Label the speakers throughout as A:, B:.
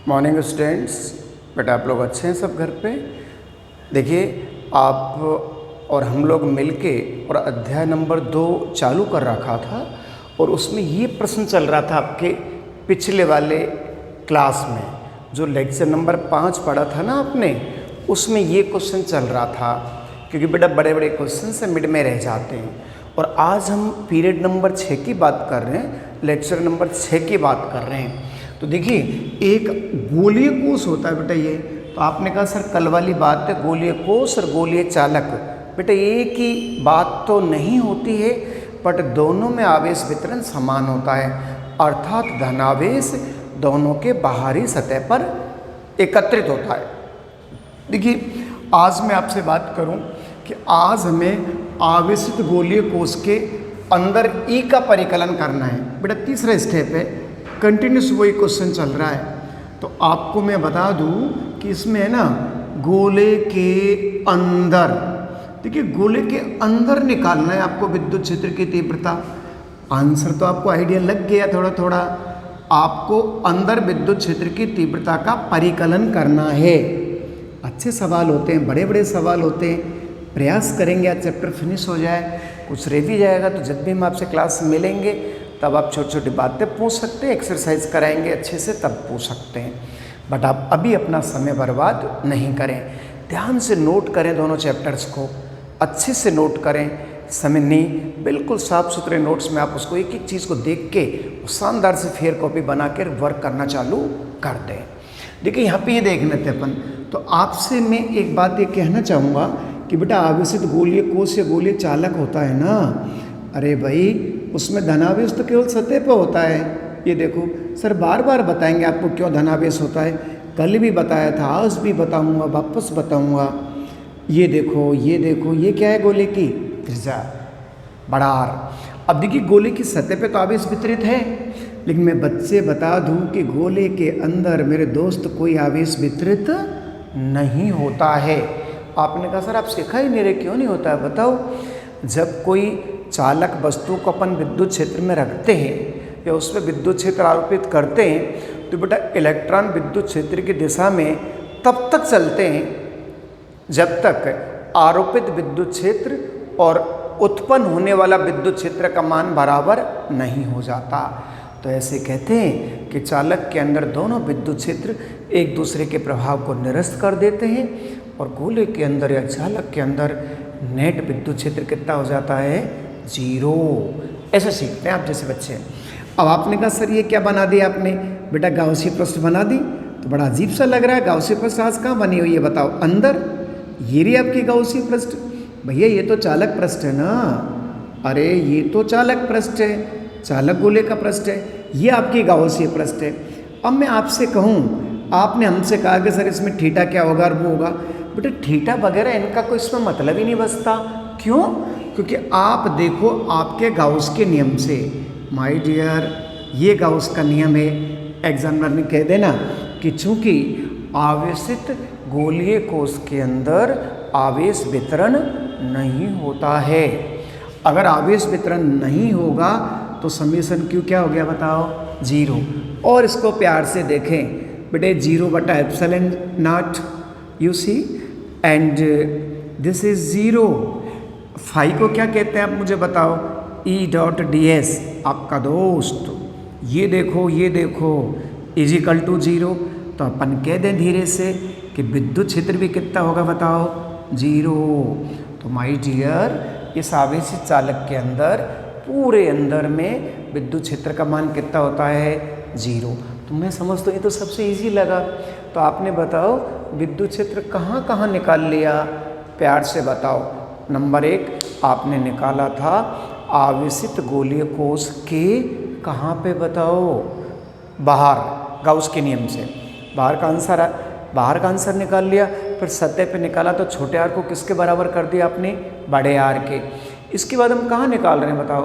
A: Morning students, बेटा आप लोग अच्छे हैं सब घर पे। देखिए आप और हम लोग मिलके और अध्याय नंबर 2 चालू कर रखा था और उसमें ये प्रश्न चल रहा था आपके पिछले वाले क्लास में जो लेक्चर नंबर 5 पढ़ा था ना आपने, उसमें ये क्वेश्चन चल रहा था। क्योंकि बेटा बड़े बड़े क्वेश्चन से मिड में रह जाते हैं और आज हम पीरियड नंबर 6 की बात कर रहे हैं, लेक्चर नंबर 6 की बात कर रहे हैं। तो देखिए एक गोलीय कोष होता है बेटा ये, तो आपने कहा सर कल वाली बात है गोलीय कोष और गोलीय चालक। बेटा एक ही बात तो नहीं होती है, बट दोनों में आवेश वितरण समान होता है, अर्थात धनावेश दोनों के बाहरी सतह पर एकत्रित होता है। देखिए आज मैं आपसे बात करूं कि आज हमें आवेशित गोलीय कोष के अंदर ई का परिकलन करना है। बेटा तीसरा स्टेप है, कंटिन्यूस वही क्वेश्चन चल रहा है। तो आपको मैं बता दूं कि इसमें है ना गोले के अंदर, देखिए गोले के अंदर निकालना है आपको विद्युत क्षेत्र की तीव्रता। आंसर तो आपको आइडिया लग गया थोड़ा थोड़ा। आपको अंदर विद्युत क्षेत्र की तीव्रता का परिकलन करना है। अच्छे सवाल होते हैं, बड़े बड़े सवाल होते हैं। प्रयास करेंगे आज चैप्टर फिनिश हो जाए, कुछ रह भी जाएगा तो जब भी हम आपसे क्लास में मिलेंगे तब आप छोटी छोटी बातें पूछ सकते हैं, एक्सरसाइज कराएंगे अच्छे से तब पूछ सकते हैं। बट आप अभी अपना समय बर्बाद नहीं करें, ध्यान से नोट करें, दोनों चैप्टर्स को अच्छे से नोट करें। समय नहीं, बिल्कुल साफ सुथरे नोट्स में आप उसको एक एक चीज़ को देख के शानदार से फेयर कॉपी बना कर वर्क करना चालू कर दें। देखिए यहाँ पे ये देखने थे अपन, तो आपसे मैं एक बात ये कहना चाहूँगा कि बेटा आवेशित गोलीय कोष या गोलीय चालक होता है ना, अरे भाई उसमें धनावेश तो केवल सतह पर होता है। ये देखो सर बार बार बताएंगे आपको क्यों धनावेश होता है, कल भी बताया था, आज भी बताऊंगा, वापस बताऊंगा। ये देखो ये देखो, ये क्या है गोले की त्रिज्या बड़ा आर। अब देखिए गोले की सतह पे तो आवेश वितरित है, लेकिन मैं बच्चे बता दूं कि गोले के अंदर मेरे दोस्त कोई आवेश वितरित नहीं होता है। आपने कहा सर आप सिखा ही नहीं रहे, क्यों नहीं होता है बताओ। जब कोई चालक वस्तु को अपन विद्युत क्षेत्र में रखते हैं या उसमें विद्युत क्षेत्र आरोपित करते हैं तो बेटा इलेक्ट्रॉन विद्युत क्षेत्र की दिशा में तब तक चलते हैं जब तक आरोपित विद्युत क्षेत्र और उत्पन्न होने वाला विद्युत क्षेत्र का मान बराबर नहीं हो जाता। तो ऐसे कहते हैं कि चालक के अंदर दोनों विद्युत क्षेत्र एक दूसरे के प्रभाव को निरस्त कर देते हैं और गोले के अंदर या चालक के अंदर नेट विद्युत क्षेत्र कितना हो जाता है, 0। ऐसे सीखते हैं आप जैसे बच्चे। अब आपने कहा सर ये क्या बना दिया आपने, बेटा गाउसी पृष्ठ बना दी। तो बड़ा अजीब सा लग रहा है, गाउसी पृष्ठ आज कहाँ बनी हुई है बताओ, अंदर। ये रही आपकी गाउसी पृष्ठ। भैया ये तो चालक पृष्ठ है ना, अरे ये तो चालक पृष्ठ है, चालक गोले का पृष्ठ है, ये आपकी गाउसी पृष्ठ है। अब मैं आपसे कहूँ, आपने हमसे कहा कि सर इसमें थीटा क्या होगा और वो होगा, बेटा थीटा वगैरह इनका कोई इसमें मतलब ही नहीं बचता। क्यों? क्योंकि आप देखो आपके गाउस के नियम से, माय डियर ये गाउस का नियम है। एग्जामिनर ने कह देना कि चूंकि आवेशित गोलीय कोष के अंदर आवेश वितरण नहीं होता है, अगर आवेश वितरण नहीं होगा तो समेशन क्यू क्या हो गया बताओ, 0। और इसको प्यार से देखें बेटे, 0/ε0 you see and this is 0। Phi को क्या कहते हैं आप मुझे बताओ, E.ds आपका दोस्त। ये देखो इजिकल टू 0। तो अपन कह दें धीरे से कि विद्युत क्षेत्र भी कितना होगा बताओ, 0। तो माय डियर इस आवेशित चालक के अंदर पूरे अंदर में विद्युत क्षेत्र का मान कितना होता है, 0। तो मैं समझता हूँ ये तो सबसे इजी लगा। तो आपने बताओ विद्युत क्षेत्र कहाँ कहाँ निकाल लिया, प्यार से बताओ। नंबर 1 आपने निकाला था आवेशित गोलीय कोष के कहाँ पे बताओ, बाहर, गाउस के नियम से बाहर का आंसर निकाल लिया। फिर सतह पे निकाला तो छोटे आर को किसके बराबर कर दिया आपने, बड़े आर के। इसके बाद हम कहाँ निकाल रहे हैं बताओ,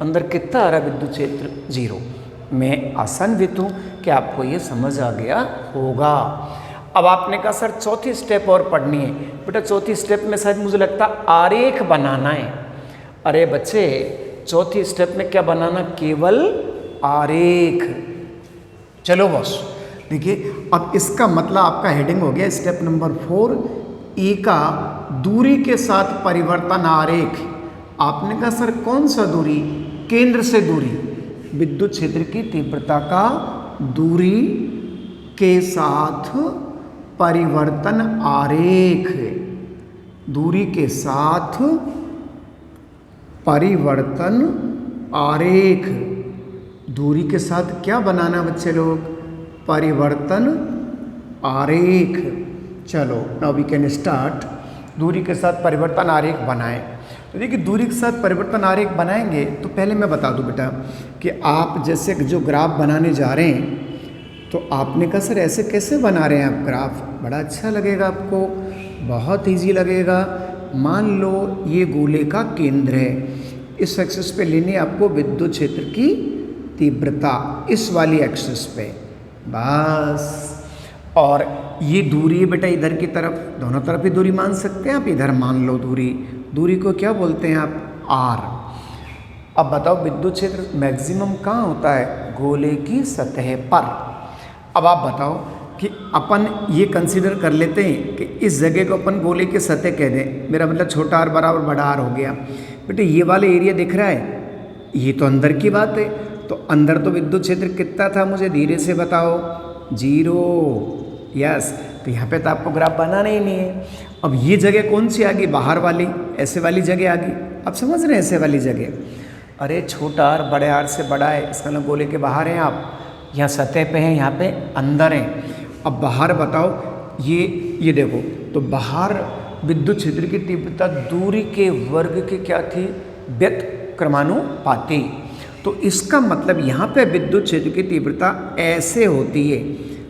A: अंदर कितना आ रहा है विद्युत क्षेत्र, 0। मैं आशान्वित हूँ कि आपको ये समझ आ गया होगा। अब आपने कहा सर चौथी स्टेप और पढ़नी है। बेटा चौथी स्टेप में शायद मुझे लगता आरेख बनाना है। अरे बच्चे चौथी स्टेप में क्या बनाना, केवल आरेख। चलो बस देखिए अब इसका मतलब आपका हेडिंग हो गया स्टेप नंबर 4, ई का दूरी के साथ परिवर्तन आरेख। आपने कहा सर कौन सा दूरी? केंद्र से दूरी, विद्युत क्षेत्र की तीव्रता का दूरी के साथ परिवर्तन आरेख, दूरी के साथ परिवर्तन आरेख। दूरी के साथ क्या बनाना बच्चे लोग? परिवर्तन आरेख। चलो नाउ वी कैन स्टार्ट। दूरी के साथ परिवर्तन आरेख बनाएं। तो देखिए दूरी के साथ परिवर्तन आरेख बनाएंगे तो पहले मैं बता दूं बेटा कि आप जैसे जो ग्राफ बनाने जा रहे हैं तो आपने कहा सर ऐसे कैसे बना रहे हैं आप ग्राफ? बड़ा अच्छा लगेगा आपको, बहुत इजी लगेगा। मान लो ये गोले का केंद्र है, इस एक्सिस पे लेनी है आपको विद्युत क्षेत्र की तीव्रता, इस वाली एक्सिस पे बस। और ये दूरी है बेटा इधर की तरफ, दोनों तरफ ही दूरी मान सकते हैं आप, इधर मान लो दूरी। दूरी को क्या बोलते हैं आप? आर। अब बताओ विद्युत क्षेत्र मैक्सिमम कहाँ होता है? गोले की सतह पर। अब आप बताओ कि अपन ये कंसीडर कर लेते हैं कि इस जगह को अपन गोले की सतह कह दें, मेरा मतलब छोटा आर बराबर बड़ा आर हो गया। बेटे ये वाला एरिया दिख रहा है, ये तो अंदर की बात है। तो अंदर तो विद्युत क्षेत्र कितना था मुझे धीरे से बताओ? 0। यस, तो यहाँ पे तो आपको ग्राफ बनाना ही नहीं है। अब ये जगह कौन सी आ गई? बाहर वाली, ऐसे वाली जगह आ गई। आप समझ रहे हैं ऐसे वाली जगह? अरे छोटा आर बड़े आर से बड़ा है, इसका मतलब गोले के बाहर हैं आप, यहाँ सतह पे हैं, यहाँ पे अंदर हैं। अब बाहर बताओ, ये देखो, तो बाहर विद्युत क्षेत्र की तीव्रता दूरी के वर्ग की क्या थी? व्युत्क्रमानुपाती। तो इसका मतलब यहाँ पे विद्युत क्षेत्र की तीव्रता ऐसे होती है।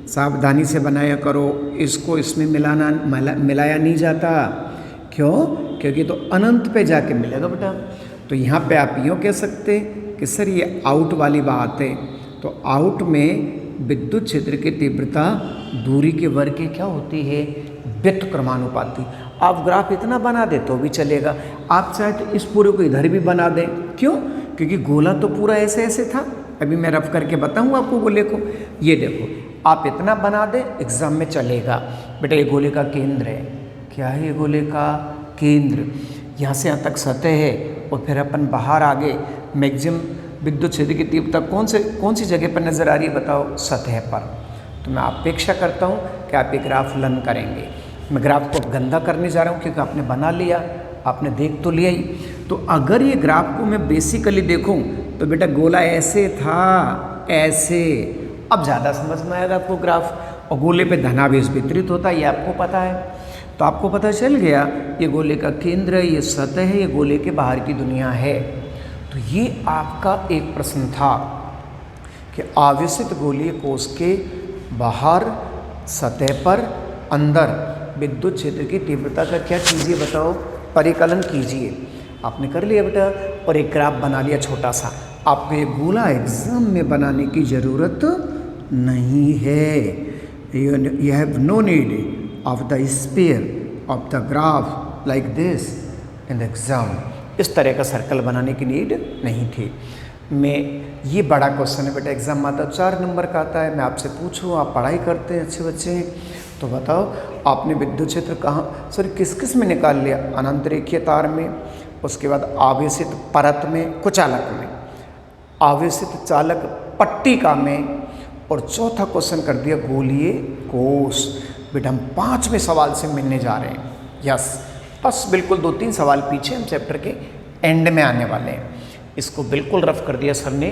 A: सावधानी से बनाया करो, इसको इसमें मिलाया नहीं जाता। क्यों? क्योंकि तो अनंत पे जाके मिलेगा बेटा। तो यहाँ पे आप यूँ कह सकते कि सर ये आउट वाली बात है। तो आउट में विद्युत क्षेत्र की तीव्रता दूरी के वर्ग की क्या होती है? व्युत्क्रमानुपाती। आप ग्राफ इतना बना दे तो भी चलेगा, आप चाहे तो इस पूरे को इधर भी बना दें। क्यों? क्योंकि गोला तो पूरा ऐसे ऐसे था। अभी मैं रफ करके बताऊंगा आपको गोले को। ये देखो, आप इतना बना दें एग्जाम में चलेगा। बेटा ये गोले का केंद्र है। क्या है ये गोले का केंद्र? यहाँ से यहाँ तक सतह है और फिर अपन बाहर आगे मैक्सिमम विद्युत क्षेत्र की तीव्रता कौन सी जगह पर नज़र आ रही है बताओ? सतह पर। तो मैं अपेक्षा करता हूँ कि आप ये ग्राफ लर्न करेंगे। मैं ग्राफ को गंदा करने जा रहा हूँ क्योंकि आपने बना लिया, आपने देख तो लिया ही। तो अगर ये ग्राफ को मैं बेसिकली देखूँ तो बेटा गोला ऐसे था, ऐसे। अब ज़्यादा समझ में आएगा आपको ग्राफ। और गोले पे धनावेश वितरित होता है, ये आपको पता है। तो आपको पता चल गया ये गोले का केंद्र है, ये सतह है, ये गोले के बाहर की दुनिया है। तो ये आपका एक प्रश्न था कि आवेशित गोलीय कोश के बाहर, सतह पर, अंदर विद्युत क्षेत्र की तीव्रता का क्या कीजिए बताओ? परिकलन कीजिए। आपने कर लिया बेटा, और एक ग्राफ बना लिया छोटा सा। आपको ये गोला एग्जाम में बनाने की ज़रूरत नहीं है। You have no need of the spare of the graph like this in the exam. इस तरह का सर्कल बनाने की नीड नहीं थी। मैं ये बड़ा क्वेश्चन है बेटा, एग्जाम में आता 4 नंबर का आता है। मैं आपसे पूछूं, आप पढ़ाई करते हैं, अच्छे बच्चे हैं, तो बताओ आपने विद्युत क्षेत्र कहाँ सॉरी किस किस में निकाल लिया? अनंत रेखीय तार में, उसके बाद आवेशित परत में, कुचालक में, आवेशित चालक पट्टिका में, और चौथा क्वेश्चन कर दिया गोलीय कोश। बेटा हम 5वें सवाल से मिलने जा रहे हैं। यस, बस बिल्कुल 2-3 सवाल पीछे हम चैप्टर के एंड में आने वाले हैं। इसको बिल्कुल रफ कर दिया सर ने,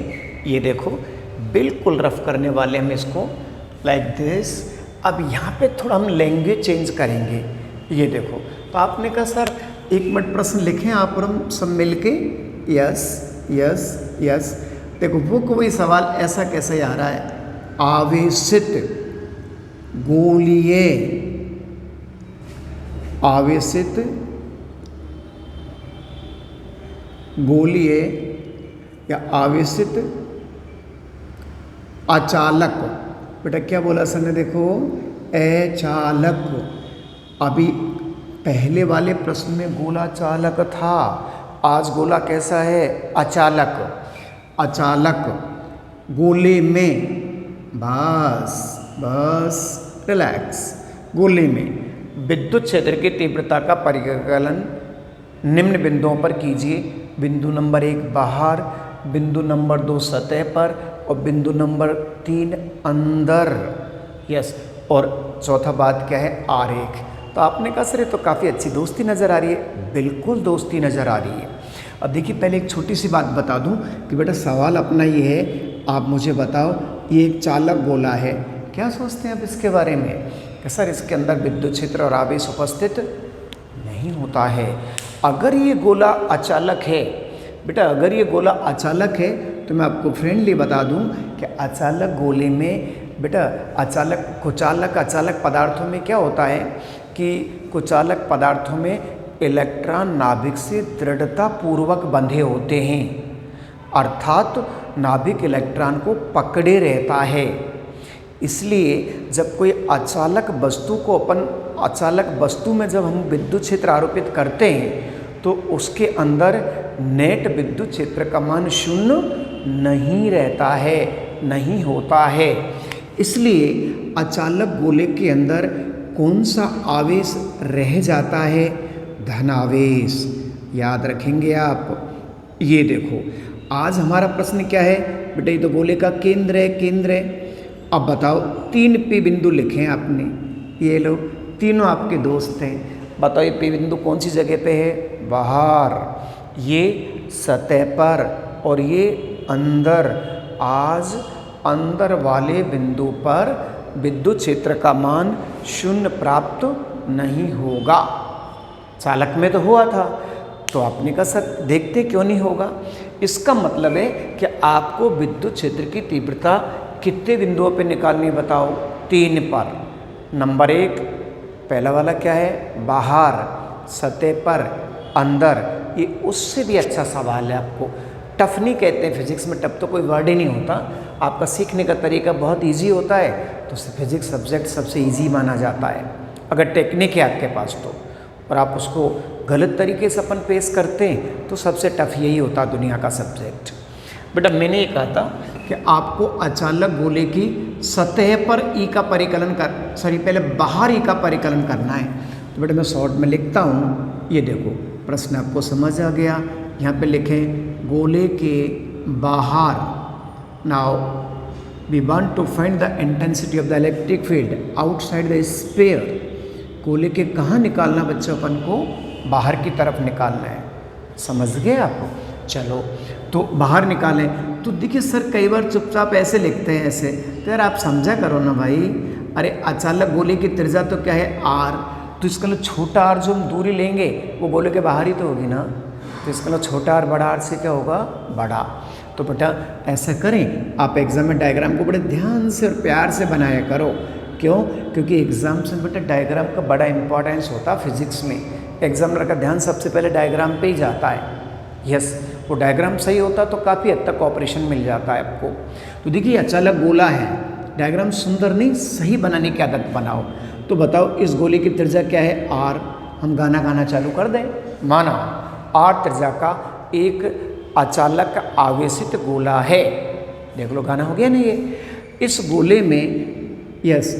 A: ये देखो बिल्कुल रफ करने वाले हम इसको लाइक दिस। अब यहाँ पे थोड़ा हम लैंग्वेज चेंज करेंगे। ये देखो, तो आपने कहा सर 1 मिनट प्रश्न लिखें आप और हम सब मिल के। यस यस यस, देखो वो कोई सवाल ऐसा कैसे आ रहा है? आवेशित गोलीय, आवेशित गोलीय या आवेशित अचालक। बेटा क्या बोला सर ने? देखो अचालक। अभी पहले वाले प्रश्न में गोला चालक था, आज गोला कैसा है? अचालक। अचालक गोले में, बस बस रिलैक्स। गोले में विद्युत क्षेत्र की तीव्रता का परिकलन निम्न बिंदुओं पर कीजिए। बिंदु नंबर 1 बाहर, बिंदु नंबर 2 सतह पर और बिंदु नंबर 3 अंदर। यस, और चौथा बात क्या है, आरेख। तो आपने कहा सर ये तो काफ़ी अच्छी दोस्ती नज़र आ रही है। बिल्कुल दोस्ती नज़र आ रही है। अब देखिए पहले एक छोटी सी बात बता दूं कि बेटा सवाल अपना ये है, आप मुझे बताओ ये एक चालक गोला है, क्या सोचते हैं आप इसके बारे में कि सर इसके अंदर विद्युत क्षेत्र और आवेश उपस्थित नहीं होता है। अगर ये गोला अचालक है बेटा, अगर ये गोला अचालक है तो मैं आपको फ्रेंडली बता दूं कि अचालक गोले में बेटा कुचालक अचालक पदार्थों में क्या होता है कि कुचालक पदार्थों में इलेक्ट्रॉन नाभिक से दृढ़ता पूर्वक बंधे होते हैं, अर्थात नाभिक इलेक्ट्रॉन को पकड़े रहता है। इसलिए जब कोई अचालक वस्तु में जब हम विद्युत क्षेत्र आरोपित करते हैं तो उसके अंदर नेट विद्युत क्षेत्र का मान शून्य नहीं रहता है, नहीं होता है। इसलिए अचालक गोले के अंदर कौन सा आवेश रह जाता है, धनावेश। याद रखेंगे आप। ये देखो आज हमारा प्रश्न क्या है बेटा, ये तो गोले का केंद्र है। अब बताओ 3 P बिंदु लिखे हैं आपने, ये लो तीनों आपके दोस्त हैं। बताओ ये P बिंदु कौन सी जगह पे है, बाहर, ये सतह पर और ये अंदर। आज अंदर वाले बिंदु पर विद्युत क्षेत्र का मान शून्य प्राप्त नहीं होगा। चालक में तो हुआ था, तो आपने कहा सर देखते क्यों नहीं होगा। इसका मतलब है कि आपको विद्युत क्षेत्र की तीव्रता कितने बिंदुओं पे निकालनी है बताओ, 3 पर। नंबर 1 पहला वाला क्या है, बाहर, सतह पर, अंदर। ये उससे भी अच्छा सवाल है, आपको टफ नहीं कहते हैं फिजिक्स में, टफ तो कोई वर्ड ही नहीं होता। आपका सीखने का तरीका बहुत इजी होता है, तो फिजिक्स सब्जेक्ट सबसे इजी माना जाता है अगर टेक्निक है आपके पास तो। और आप उसको गलत तरीके से अपन पेश करते हैं तो सबसे टफ यही होता दुनिया का सब्जेक्ट। बेटा मैंने ये कहा था कि आपको अचालक गोले की सतह पर ई का परिकलन पहले बाहर ई का परिकलन करना है। तो बेटा मैं शॉर्ट में लिखता हूँ, ये देखो प्रश्न आपको समझ आ गया। यहाँ पे लिखें गोले के बाहर। Now we want to find the intensity of the electric field outside the sphere. गोले के कहाँ निकालना बच्चों, अपन को बाहर की तरफ निकालना है। समझ गए आप? चलो तो बाहर निकालें। तो देखिए सर कई बार चुपचाप ऐसे लिखते हैं ऐसे, तो यार आप समझा करो ना भाई। अरे अचालक गोले की त्रिज्या तो क्या है, आर। तो इसका लो छोटा आर जो हम दूरी लेंगे वो गोले के बाहर ही तो होगी ना। तो इसका लो छोटा आर बड़ा आर से क्या होगा, बड़ा। तो बेटा ऐसा करें, आप एग्जाम में डायग्राम को बड़े ध्यान से और प्यार से बनाया करो। क्यों? क्योंकि एग्जाम से बेटा डायग्राम का बड़ा इंपॉर्टेंस होता है फिजिक्स में। एग्जामिनर का ध्यान सबसे पहले डायग्राम पे ही जाता है। यस, वो डायग्राम सही होता तो काफ़ी हद तक ऑपरेशन मिल जाता है आपको। तो देखिए अचालक गोला है, डायग्राम सुंदर नहीं सही बनाने की आदत बनाओ। तो बताओ इस गोले की त्रिज्या क्या है, आर। हम गाना चालू कर दें। माना आर त्रिज्या का एक अचालक आवेशित गोला है। देख लो गाना हो गया ना ये। इस गोले में यस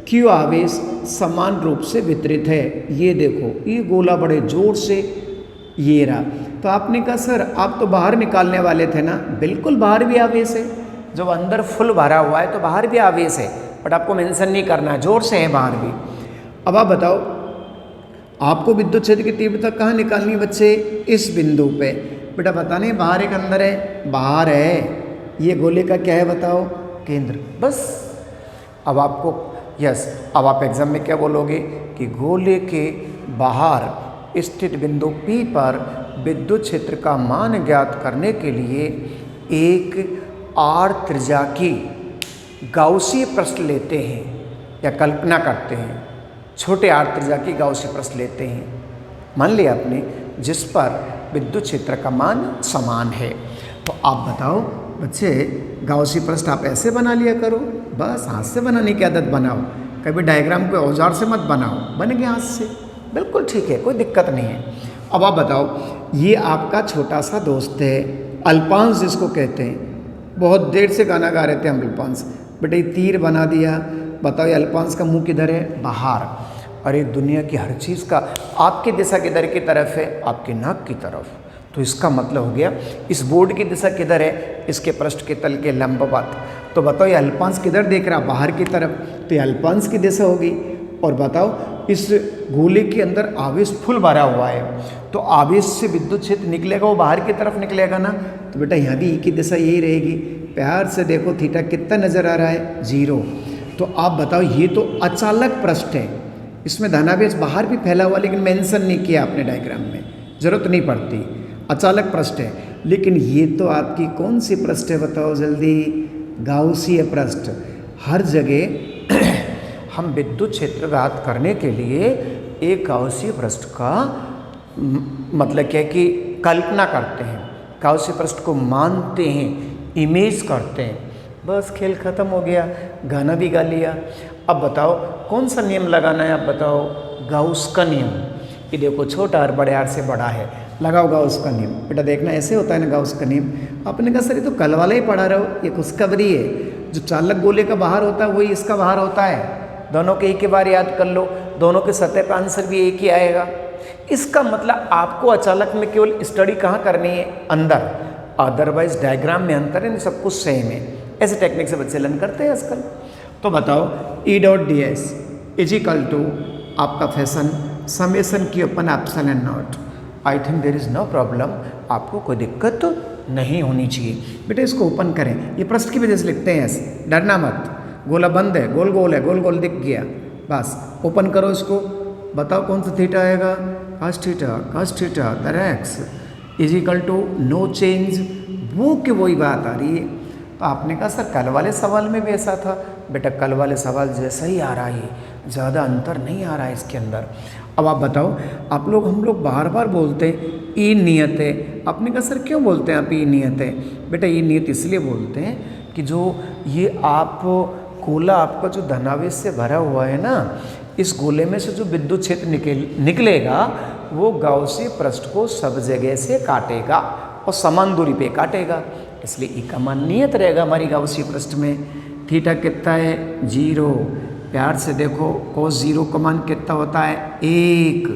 A: क्यू आवेश समान रूप से वितरित है। ये देखो ये गोला बड़े जोर से ये रहा। तो आपने कहा सर आप तो बाहर निकालने वाले थे ना। बिल्कुल बाहर भी आवेश है, जब अंदर फुल भरा हुआ है तो बाहर भी आवेश है, बट आपको मेंशन नहीं करना है, जोर से है बाहर भी। अब आप बताओ आपको विद्युत क्षेत्र की तीव्रता कहाँ निकालनी है बच्चे, इस बिंदु पे। बेटा पता नहीं बाहर एक अंदर है, बाहर है। ये गोले का क्या है बताओ, केंद्र। बस अब आपको अब आप एग्जाम में क्या बोलोगे कि गोले के बाहर स्थित बिंदु P पर विद्युत क्षेत्र का मान ज्ञात करने के लिए एक R त्रिज्या की गाउसीय प्रश्न लेते हैं या कल्पना करते हैं। छोटे R त्रिज्या की गाउसीय प्रश्न लेते हैं, मान लिया आपने, जिस पर विद्युत क्षेत्र का मान समान है। तो आप बताओ बच्चे गाउसी पृष्ठ आप ऐसे बना लिया करो, बस हाथ से बनाने की आदत बनाओ। कभी डायग्राम को औजार से मत बनाओ, बन गया हाथ से, बिल्कुल ठीक है, कोई दिक्कत नहीं है। अब आप बताओ ये आपका छोटा सा दोस्त है अल्पांश जिसको कहते हैं, बहुत देर से गाना गा रहे थे हम अल्पांश। बेटा ये तीर बना दिया, बताओ ये अल्पांश का मुंह किधर है? बाहर। अरे दुनिया की हर चीज़ का आपकी दिशा किधर की तरफ है? आपके नाक की तरफ। तो इसका मतलब हो गया इस बोर्ड की दिशा किधर है? इसके पृष्ठ के तल के लंबवत। तो बताओ ये अल्पांश किधर देख रहा? बाहर की तरफ। तो ये अल्पांश की दिशा होगी। और बताओ इस गोले के अंदर आवेश फुल भरा हुआ है, तो आवेश से विद्युत क्षेत्र निकलेगा वो बाहर की तरफ निकलेगा ना। तो बेटा यहाँ भी ई की दिशा यही रहेगी। प्यार से देखो थीटा कितना नज़र आ रहा है? 0। तो आप बताओ ये तो अचालक पृष्ठ है, इसमें धनावेश बाहर भी फैला हुआ, लेकिन मेंशन नहीं किया आपने डायग्राम में, जरूरत नहीं पड़ती। अचालक पृष्ठ है। लेकिन ये तो आपकी कौन सी पृष्ठ है बताओ जल्दी? गाउसीय पृष्ठ। हर जगह हम विद्युत क्षेत्र ज्ञात करने के लिए एक गाउसीय पृष्ठ का मतलब क्या है कि कल्पना करते हैं, गाउसीय पृष्ठ को मानते हैं, इमेज करते हैं। बस खेल खत्म हो गया, गाना भी गा लिया। अब बताओ कौन सा नियम लगाना है? आप बताओ। गाउस का नियम। ये देखो छोटा आर बड़े आर से बड़ा है, लगाओ गाउस का नियम। बेटा देखना ऐसे होता है ना गाउस का नियम। आपने कहा सर ये तो कल वाला ही पढ़ा रहे हो, ये खुशखबरी है। जो चालक गोले का बाहर होता है वही इसका बाहर होता है। दोनों के एक ही बार याद कर लो, दोनों के सतह पर आंसर भी एक ही आएगा। इसका मतलब आपको अचालक में केवल स्टडी कहाँ करनी है? अंदर। अदरवाइज डायग्राम में अंतर है, सब कुछ सेम है। ऐसे टेक्निक से बच्चे लर्न करते हैं आजकल। तो बताओ E.ds इज इक्वल टू आपका फैशन समेशन की अपन epsilon naught. I think there is no problem, आपको कोई दिक्कत तो नहीं होनी चाहिए। बेटा इसको ओपन करें, ये पृष्ठ की वजह से लिखते हैं ऐसे, डरना मत। गोला बंद है, गोल गोल है, गोल गोल दिख गया, बस ओपन करो इसको। बताओ कौन सा थीटा आएगा? cos theta that x is equal to no change. वो कि वही बात आ रही है। तो आपने कहा सर कल वाले सवाल में भी ऐसा था। बेटा कल वाले सवाल जैसा ही आ रहा है, ज़्यादा अंतर नहीं आ रहा है इसके अंदर। अब आप बताओ, हम लोग बार बार बोलते हैं ई नियत है। आपने कहा सर क्यों बोलते हैं आप ई नियत है? बेटा ई नियत इसलिए बोलते हैं कि जो ये आप गोला आपका जो धनावेश से भरा हुआ है ना, इस गोले में से जो विद्युत क्षेत्र निकलेगा वो गाउसीय पृष्ठ को सब जगह से काटेगा और समान दूरी पे काटेगा, इसलिए ई का मान नियत रहेगा हमारी गाउसीय पृष्ठ में। थीटा कितना है? 0। प्यार से देखो cos 0 का मान कितना होता है? 1।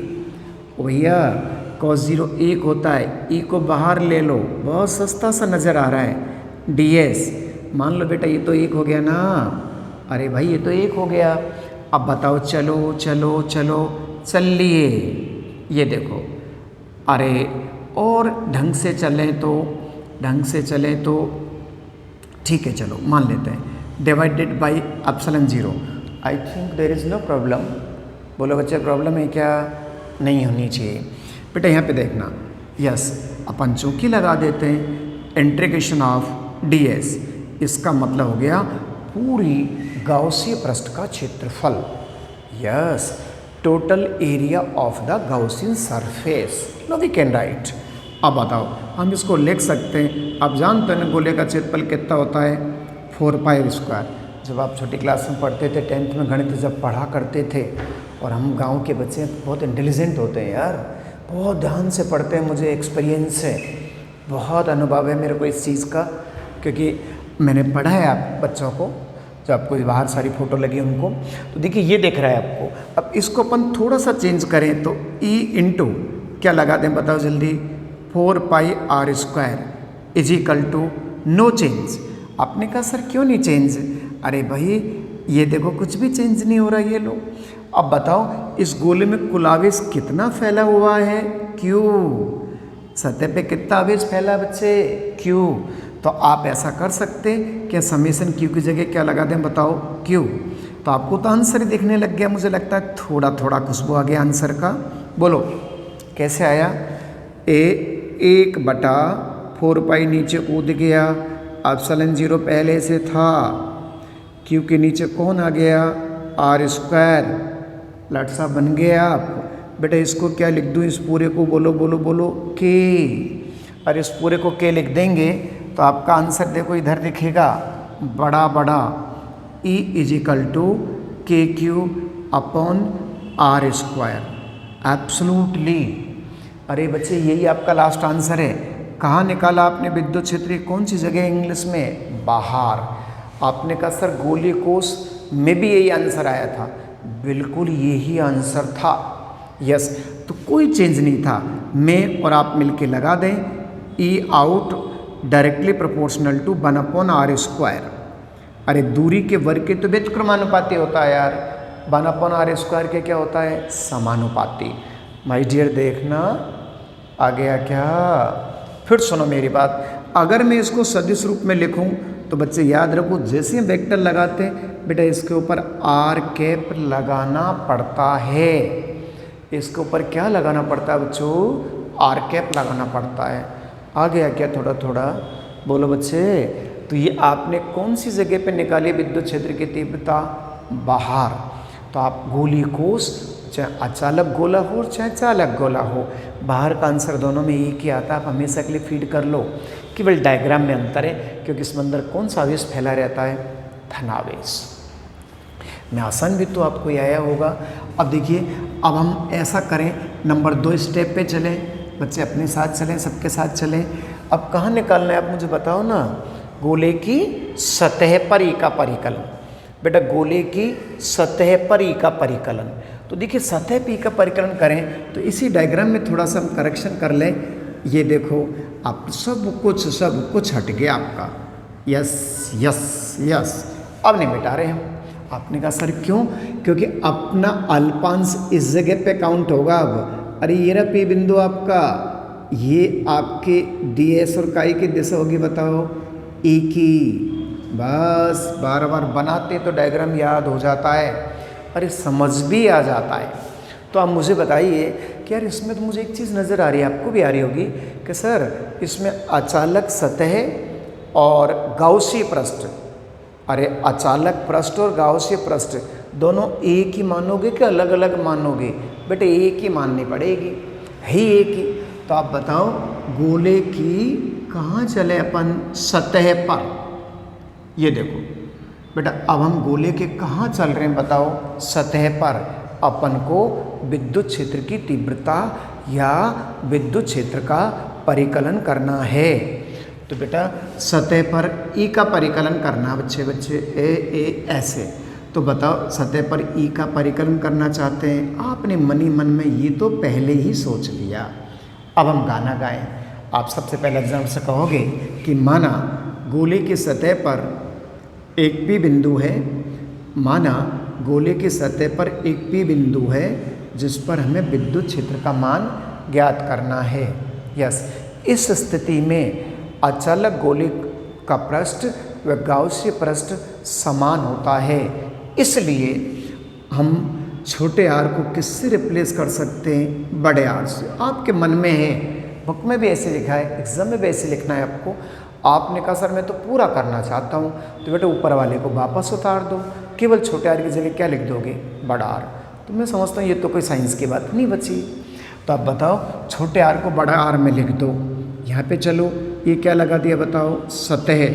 A: भैया cos 0 1 होता है। ई को बाहर ले लो, बहुत सस्ता सा नज़र आ रहा है। ds मान लो बेटा ये तो 1 हो गया ना। अरे भाई ये तो 1 हो गया। अब बताओ चलो चलो चलो चलिए, ये देखो। अरे और ढंग से चलें तो ठीक है, चलो मान लेते हैं divided by epsilon 0। I think there is no problem. बोलो बच्चे प्रॉब्लम है क्या? नहीं होनी चाहिए। बेटा यहाँ पे देखना, यस अपन चौकी लगा देते हैं। इंटीग्रेशन ऑफ ds, इसका मतलब हो गया पूरी गाउसीय पृष्ठ का क्षेत्रफल। Yes, total area of the Gaussian surface. No we can write. अब बताओ हम इसको लिख सकते हैं। आप जानते हैं गोले का क्षेत्रफल कितना होता है? 4πr²। जब आप छोटी क्लास में पढ़ते थे, 10th में गणित जब पढ़ा करते थे, और हम गांव के बच्चे बहुत इंटेलिजेंट होते हैं यार, बहुत ध्यान से पढ़ते हैं। मुझे एक्सपीरियंस है, बहुत अनुभव है मेरे को इस चीज़ का, क्योंकि मैंने पढ़ा है आप बच्चों को। जो आपको बाहर सारी फोटो लगी उनको, तो देखिए ये दिख रहा है आपको। अब इसको अपन थोड़ा सा चेंज करें तो E इंटू क्या लगा दें बताओ जल्दी? 4πr² is equal to no change. आपने कहा सर क्यों नहीं चेंज? अरे भाई ये देखो कुछ भी चेंज नहीं हो रहा, ये लो। अब बताओ इस गोले में कुल आवेश कितना फैला हुआ है? Q। सतह पे कितना आवेश फैला बच्चे? Q। तो आप ऐसा कर सकते क्या समेशन Q की जगह क्या लगा दें बताओ? Q। तो आपको तो आंसर ही देखने लग गया, मुझे लगता है थोड़ा थोड़ा खुशबू आ गया आंसर का। बोलो कैसे आया? 1/4π नीचे कूद गया, एप्सिलॉन 0 पहले से था। Q के नीचे कौन आ गया? r²। लट सा बन गया आप। बेटा इसको क्या लिख दूँ? इस पूरे को बोलो बोलो बोलो K। और इस पूरे को K लिख देंगे तो आपका आंसर देखो इधर दिखेगा, बड़ा बड़ा E is equal to KQ upon r²। Absolutely. अरे बच्चे यही आपका लास्ट आंसर है। कहाँ निकाला आपने विद्युत क्षेत्र? कौन सी जगह इंग्लिश में? बाहर। आपने कहा सर गोले कोश में भी यही आंसर आया था, बिल्कुल यही आंसर था। यस, तो कोई चेंज नहीं था। में और आप मिलके लगा दें, E out directly proportional to 1/r²। अरे दूरी के वर्ग के तो व्युत्क्रमानुपाती होता है यार, 1/r² के क्या होता है, समानुपाती। माय डियर देखना आ गया क्या? फिर सुनो मेरी बात, अगर मैं इसको सदिश रूप में लिखूं तो बच्चे याद रखो, जैसे हम वेक्टर लगाते हैं बेटा इसके ऊपर r लगाना पड़ता है। इसके ऊपर क्या लगाना पड़ता है बच्चों, r लगाना पड़ता है। आ गया क्या थोड़ा थोड़ा? बोलो बच्चे। तो ये आपने कौन सी जगह पे निकाली विद्युत क्षेत्र की तीव्रता? बाहर। तो आप गोली कोष, चाहे अचालक गोला हो चाहे चालक गोला हो, बाहर का आंसर दोनों में एक ही आता है। आप हमेशा के लिए फीड कर लो, केवल डायग्राम में अंतर है, क्योंकि इसमें अंदर कौन सा आवेश फैला रहता है, धनावेश। मैं आसान भी तो आपको ये आया होगा। अब देखिए, अब हम ऐसा करें, नंबर 2 स्टेप पे चलें। बच्चे अपने साथ चलें, सबके साथ चलें। अब कहाँ निकालना है आप मुझे बताओ ना। गोले की सतह पर ई का परिकलन। बेटा गोले की सतह पर ई का परिकलन, तो देखिए सतह पे ई का परिकलन करें तो इसी डायग्राम में थोड़ा सा हम करेक्शन कर लें। ये देखो, आप सब कुछ हट गया आपका। यस यस यस, अब नहीं मिटा रहे हम। आपने कहा सर क्यों? क्योंकि अपना अल्पांश इस जगह पे काउंट होगा अब। अरे ये रहा पी बिंदु आपका, ये आपके ds और काई की दिशा होगी, बताओ एक ही। बस बार बार बनाते तो डायग्राम याद हो जाता है, अरे समझ भी आ जाता है। तो आप मुझे बताइए कि यार इसमें तो मुझे एक चीज़ नज़र आ रही है, आपको भी आ रही होगी कि सर इसमें अचालक सतह और गाउसीय पृष्ठ। अरे अचालक पृष्ठ और गाउसीय पृष्ठ दोनों एक ही मानोगे कि अलग अलग मानोगे? बेटे एक ही माननी पड़ेगी, है एक ही। तो आप बताओ गोले की कहाँ चले अपन, सतह पर। ये देखो बेटा, अब हम गोले के कहाँ चल रहे हैं बताओ, सतह पर। अपन को विद्युत क्षेत्र की तीव्रता या विद्युत क्षेत्र का परिकलन करना है। तो बेटा सतह पर ई का परिकलन करना, बच्चे ए ऐसे। तो बताओ सतह पर ई का परिकलन करना चाहते हैं, आपने मन ही मन में ये तो पहले ही सोच लिया। अब हम गाना गाएं। आप सबसे पहले एग्जाम से कहोगे कि माना गोले की सतह पर एक पी बिंदु है, माना गोले की सतह पर एक पी बिंदु है जिस पर हमें विद्युत क्षेत्र का मान ज्ञात करना है। यस, इस स्थिति में अचालक गोले का पृष्ठ व गाउसीय पृष्ठ समान होता है, इसलिए हम छोटे आर को किससे रिप्लेस कर सकते हैं, बड़े आर से। आपके मन में है, बुक में भी ऐसे लिखा है, एग्जाम में भी ऐसे लिखना है आपको। आपने कहा सर मैं तो पूरा करना चाहता हूँ, तो बेटा ऊपर वाले को वापस उतार दो, केवल छोटे आर की जगह क्या लिख दोगे, बड़ा आर। तो मैं समझता हूँ ये तो कोई साइंस की बात नहीं बची। तो आप बताओ छोटे आर को बड़ा आर में लिख दो। यहाँ पे चलो, ये क्या लगा दिया बताओ, सतह।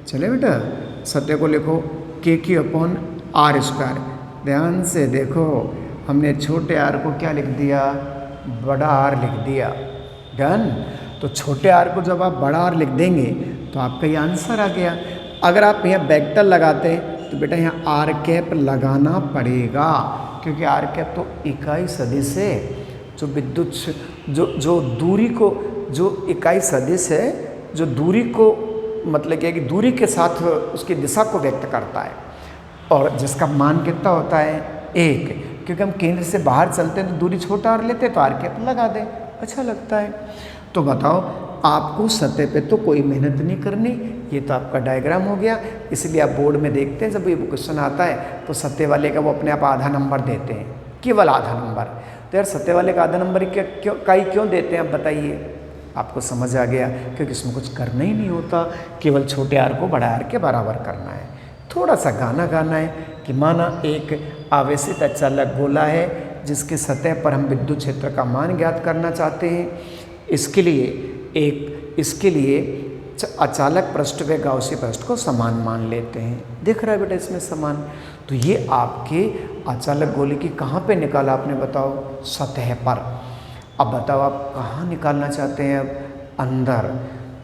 A: चले बेटा, सतह को लिखो k/r²। ध्यान से देखो, हमने छोटे आर को क्या लिख दिया, बड़ा आर लिख दिया। डन। तो छोटे आर को जब आप बड़ा आर लिख देंगे तो आपका ये आंसर आ गया। अगर आप यहाँ वेक्टर लगाते तो बेटा यहाँ r लगाना पड़ेगा, क्योंकि r तो इकाई सदिश है, जो विद्युत जो दूरी को, जो इकाई सदिश है, जो दूरी को मतलब क्या है कि दूरी के साथ उसकी दिशा को व्यक्त करता है, और जिसका मान कितना होता है, 1। क्योंकि हम केंद्र से बाहर चलते हैं तो दूरी छोटा आर लेते हैं, तो r लगा दें, अच्छा लगता है। तो बताओ आपको सतह पे तो कोई मेहनत नहीं करनी, ये तो आपका डायग्राम हो गया। इसलिए आप बोर्ड में देखते हैं जब ये क्वेश्चन आता है तो सतह वाले का वो अपने आप आधा नंबर देते हैं, केवल आधा नंबर। तो यार सतह वाले का आधा नंबर क्यों देते हैं आप बताइए? आपको समझ आ गया, क्योंकि इसमें कुछ करना ही नहीं होता, केवल छोटे आर को बड़ा आर के बराबर करना है। थोड़ा सा गाना गाना है कि माना एक आवेशित अचालक गोला है जिसके सतह पर हम विद्युत क्षेत्र का मान ज्ञात करना चाहते हैं। इसके लिए अचालक पृष्ठ व गाउसीय पृष्ठ को समान मान लेते हैं। दिख रहा है बेटा इसमें समान। तो ये आपके अचालक गोले की कहाँ पे निकाला आपने बताओ, सतह पर। अब बताओ आप कहाँ निकालना चाहते हैं, अब अंदर।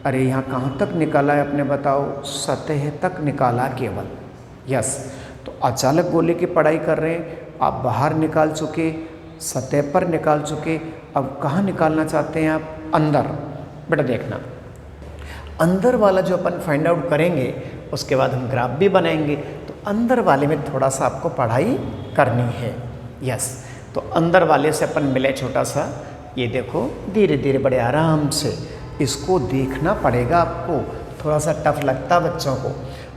A: अरे यहाँ कहाँ तक निकाला है आपने बताओ, सतह तक निकाला केवल। यस, तो अचालक गोले की पढ़ाई कर रहे हैं, आप बाहर निकाल चुके, सतह पर निकाल चुके, अब कहाँ निकालना चाहते हैं आप? अंदर। बेटा देखना, अंदर वाला जो अपन फाइंड आउट करेंगे उसके बाद हम ग्राफ भी बनाएंगे, तो अंदर वाले में थोड़ा सा आपको पढ़ाई करनी है। यस, तो अंदर वाले से अपन मिले छोटा सा, ये देखो धीरे धीरे बड़े आराम से इसको देखना पड़ेगा आपको, थोड़ा सा टफ लगता बच्चों को।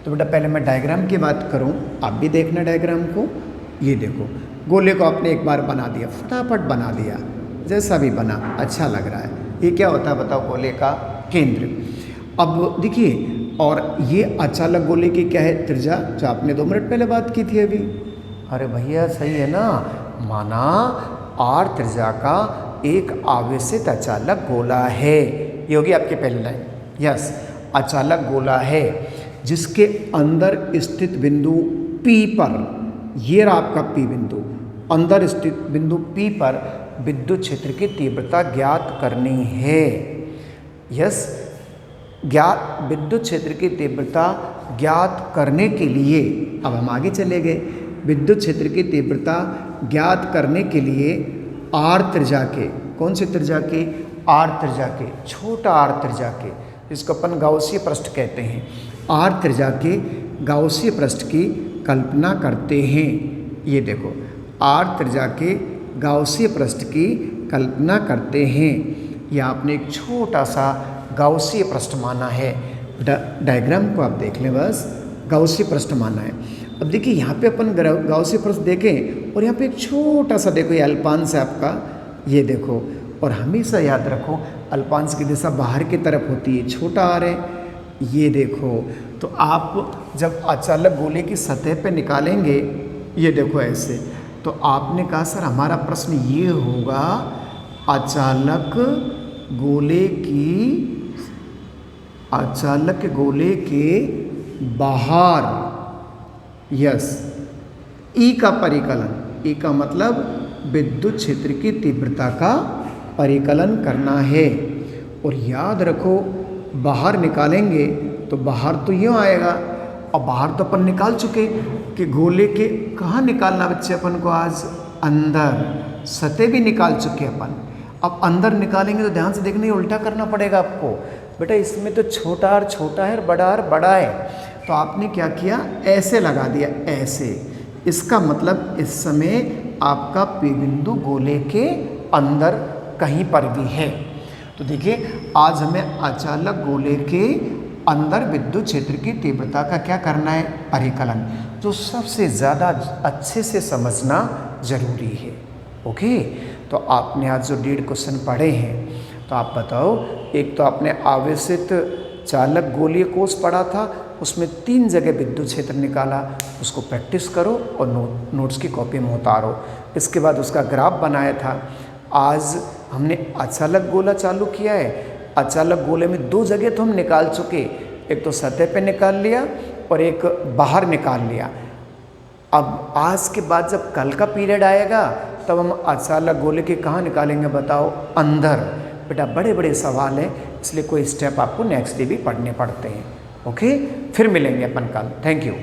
A: तो बेटा पहले मैं डायग्राम की बात करूं, आप भी देखना डायग्राम को। ये देखो गोले को आपने एक बार बना दिया, फटाफट बना दिया, जैसा भी बना अच्छा लग रहा है। ये क्या होता है बताओ? गोले का केंद्र। अब देखिए, और ये अचालक गोले की क्या है? त्रिज्या, जो आपने 2 मिनट पहले बात की थी अभी। अरे भैया सही है ना, माना आर त्रिज्या का एक आवेशित अचालक गोला है। ये होगी आपकी पहली लाइन। यस, अचालक गोला है जिसके अंदर स्थित बिंदु P पर, ये रहा आपका P बिंदु, अंदर स्थित बिंदु P पर विद्युत क्षेत्र की तीव्रता ज्ञात करनी है। यस, विद्युत क्षेत्र की तीव्रता ज्ञात करने के लिए, अब हम आगे चले गए, विद्युत क्षेत्र की तीव्रता ज्ञात करने के लिए आर त्रिज्या के, कौन से त्रिज्या के? आर त्रिज्या के, छोटा आर त्रिज्या के, जिसको अपन गाउसीय पृष्ठ कहते हैं, आर त्रिज्या के गाउसीय पृष्ठ की कल्पना करते हैं। ये देखो, आर त्रिज्या के गाउसीय पृष्ठ की कल्पना करते हैं। यह आपने एक छोटा सा गाउसीय पृष्ठ माना है। डायग्राम को आप देख लें, बस गाउसीय पृष्ठ माना है। अब देखिए यहाँ पे अपन गाउसीय पृष्ठ देखें, और यहाँ पे एक छोटा सा देखो, ये अल्पांश है आपका, ये देखो, और हमेशा याद रखो अल्पांश की दिशा बाहर की तरफ होती है, छोटा आर है, ये देखो। तो आप जब अचालक गोले की सतह पे निकालेंगे, ये देखो ऐसे, तो आपने कहा सर हमारा प्रश्न ये होगा, अचालक गोले के बाहर, यस, ई का परिकलन, ई का मतलब विद्युत क्षेत्र की तीव्रता का परिकलन करना है। और याद रखो बाहर निकालेंगे तो बाहर तो यूँ आएगा, और बाहर तो अपन निकाल चुके कि गोले के कहाँ निकालना बच्चे अपन को? आज अंदर, सतह भी निकाल चुके अपन। अब अंदर निकालेंगे तो ध्यान से देखना, ये उल्टा करना पड़ेगा आपको। बेटा इसमें तो छोटा आर छोटा है और बड़ा आर बड़ा है, तो आपने क्या किया? ऐसे लगा दिया, ऐसे। इसका मतलब इस समय आपका P बिंदु गोले के अंदर कहीं पर भी है। तो देखिए आज हमें अचालक गोले के अंदर विद्युत क्षेत्र की तीव्रता का क्या करना है? परिकलन, जो सबसे ज़्यादा अच्छे से समझना जरूरी है। ओके, तो आपने आज जो 1.5 क्वेश्चन पढ़े हैं, तो आप बताओ, एक तो आपने आवेशित चालक गोलीय कोष पढ़ा था, उसमें 3 जगह विद्युत क्षेत्र निकाला, उसको प्रैक्टिस करो और नोट्स की कॉपी में उतारो। इसके बाद उसका ग्राफ बनाया था। आज हमने अचालक गोला चालू किया है। अचालक गोले में 2 जगह तो हम निकाल चुके, एक तो सतह पे निकाल लिया और एक बाहर निकाल लिया। अब आज के बाद जब कल का पीरियड आएगा तब हम अचालक गोले के कहाँ निकालेंगे बताओ? अंदर। बेटा बड़े बड़े सवाल हैं, इसलिए कोई स्टेप आपको नेक्स्ट डे भी पढ़ने पड़ते हैं। ओके, फिर मिलेंगे अपन कल। Thank you.